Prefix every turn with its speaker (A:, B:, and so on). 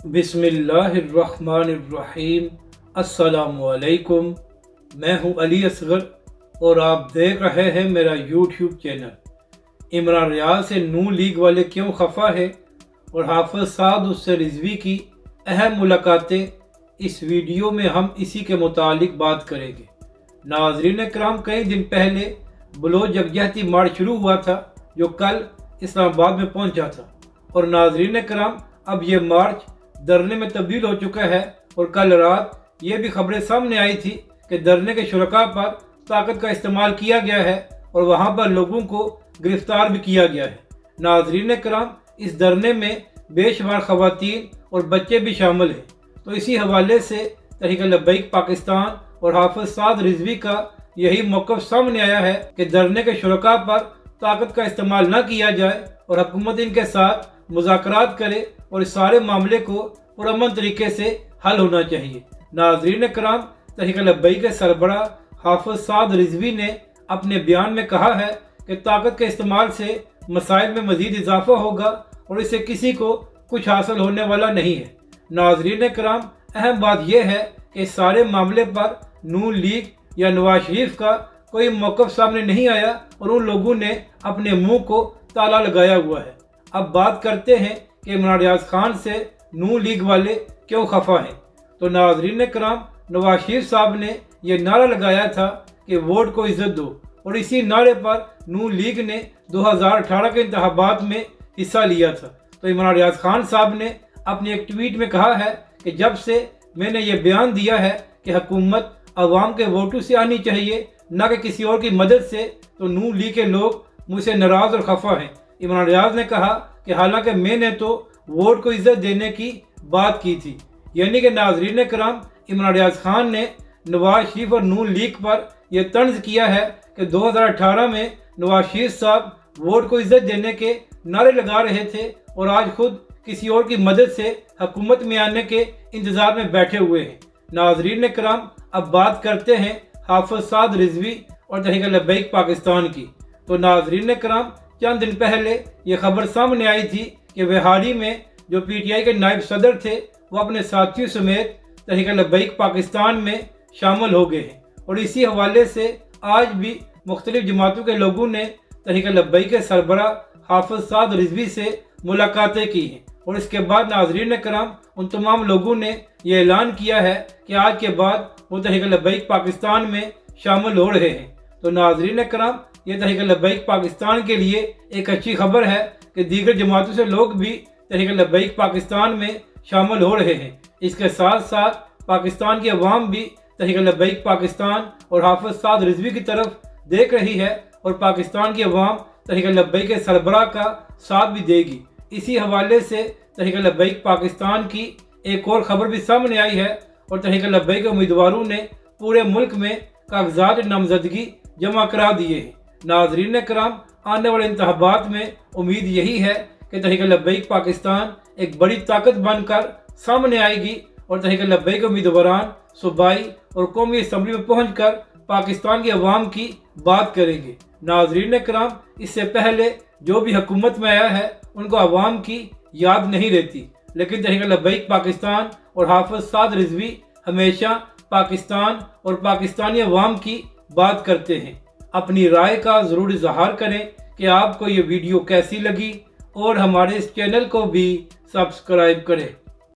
A: बिस्मिल्लाहिर्रहमानिर्रहीम। अस्सलामु अलैकुम। मैं हूं अली असगर और आप देख रहे हैं मेरा यूट्यूब चैनल। इमरान रियाज से नून लीग वाले क्यों खफा है और हाफिज साद उससे रिजवी की अहम मुलाकातें, इस वीडियो में हम इसी के मुतालिक बात करेंगे। नाज़रीन कराम, कई दिन पहले बलोच यकजहती मार्च शुरू हुआ था जो कल इस्लामाबाद में पहुंचा था, और नाज़रीन कराम अब ये मार्च धरने में तब्दील हो चुका है। और कल रात ये भी खबरें सामने आई थी कि धरने के शुरका पर ताकत का इस्तेमाल किया गया है और वहाँ पर लोगों को गिरफ्तार भी किया गया है। नाज़रीन कराम, इस धरने में बेशुमार खवातीन और बच्चे भी शामिल हैं। तो इसी हवाले से तहरीक लब्बैक पाकिस्तान और हाफिज साद रिजवी का यही मौक़िफ़ सामने आया है कि धरने के शुरका पर ताकत का इस्तेमाल न किया जाए और हुकूमत इनके साथ मुज़ाकरात करे और इस सारे मामले को पुरअमन तरीके से हल होना चाहिए। नाज़रीन कराम, तहरीक लब्बैक के सरबरा हाफिज साद रिजवी ने अपने बयान में कहा है कि ताकत के इस्तेमाल से मसाइल में मज़ीद इजाफा होगा और इससे किसी को कुछ हासिल होने वाला नहीं है। नाज़रीन कराम, अहम बात यह है कि इस सारे मामले पर नून लीग या नवाज शरीफ का कोई मौक़िफ़ सामने नहीं आया और उन लोगों ने अपने मुंह को ताला लगाया हुआ है। अब बात करते हैं कि इमरान रियाज खान से नून लीग वाले क्यों खफा हैं। तो नाज़रीन कराम, नवाज शरीफ साहब ने यह नारा लगाया था कि वोट को इज्जत दो, और इसी नारे पर नून लीग ने 2018 के इंतखाबात में हिस्सा लिया था। तो इमरान रियाज खान साहब ने अपने एक ट्वीट में कहा है कि जब से मैंने ये बयान दिया है कि हुकूमत अवाम के वोटों से आनी चाहिए, न कि किसी और की मदद से, तो नून लीग के लोग मुझसे नाराज़ और खफा हैं। इमरान रियाज ने कहा कि हालांकि मैंने तो वोट को इज्जत देने की बात की थी। यानी कि नाज़रीन कराम, इमरान रियाज खान ने नवाज शरीफ और नून लीग पर यह तंज किया है कि 2018 में नवाज शरीफ साहब वोट को इज्जत देने के नारे लगा रहे थे और आज खुद किसी और की मदद से हुकूमत में आने के इंतज़ार में बैठे हुए हैं। नाज़रीन कराम, अब बात करते हैं हाफिज साद रिजवी और तहरीक लब्बैक पाकिस्तान की। तो नाज़रीन कराम, चंद दिन पहले ये खबर सामने आई थी कि बिहारी में जो PTI के नायब सदर थे वो अपने साथियों समेत तहरीक लब्बैक पाकिस्तान में शामिल हो गए हैं। और इसी हवाले से आज भी मुख्तलिफ जमातों के लोगों ने तहरीक लब्बैक के सरबरा हाफिज साद रिजवी से मुलाकातें की हैं। और इसके बाद नाज़रीन कराम, उन तमाम लोगों ने यह ऐलान किया है कि आज के बाद वो तहरीक लब्बैक पाकिस्तान में शामिल हो रहे हैं। तो नाज़रीन कराम, ये तहरीक लब्बैक पाकिस्तान के लिए एक अच्छी खबर है कि दीगर जमातों से लोग भी तहरीक लब्बैक पाकिस्तान में शामिल हो रहे हैं। इसके साथ साथ पाकिस्तान की अवाम भी तहरीक लब्बैक पाकिस्तान और हाफिज साद रिजवी की तरफ देख रही है और पाकिस्तान की अवाम तहरीक लब्बैक के सरबराह का साथ भी देगी। इसी हवाले से तहरीक लब्बैक पाकिस्तान की एक और खबर भी सामने आई है और तहरीक लब्बैक के उम्मीदवारों ने पूरे मुल्क में कागजात नामजदगी जमा करा दिए हैं। नाज़रीन कराम, आने वाले इंतखाबात में उम्मीद यही है कि तहरीक लब्बैक पाकिस्तान एक बड़ी ताकत बनकर सामने आएगी और तहरीक लब्बैक उम्मीदवारान सूबाई और कौमी असम्बली में पहुंचकर पाकिस्तान की अवाम की बात करेंगे। नाज़रीन कराम, इससे पहले जो भी हुकूमत में आया है उनको अवाम की याद नहीं रहती, लेकिन तहरीक लब्बैक पाकिस्तान और हाफिज साद रिजवी हमेशा पाकिस्तान और पाकिस्तानी अवाम की बात करते हैं। अपनी राय का ज़रूर इजहार करें कि आपको ये वीडियो कैसी लगी और हमारे इस चैनल को भी सब्सक्राइब करें।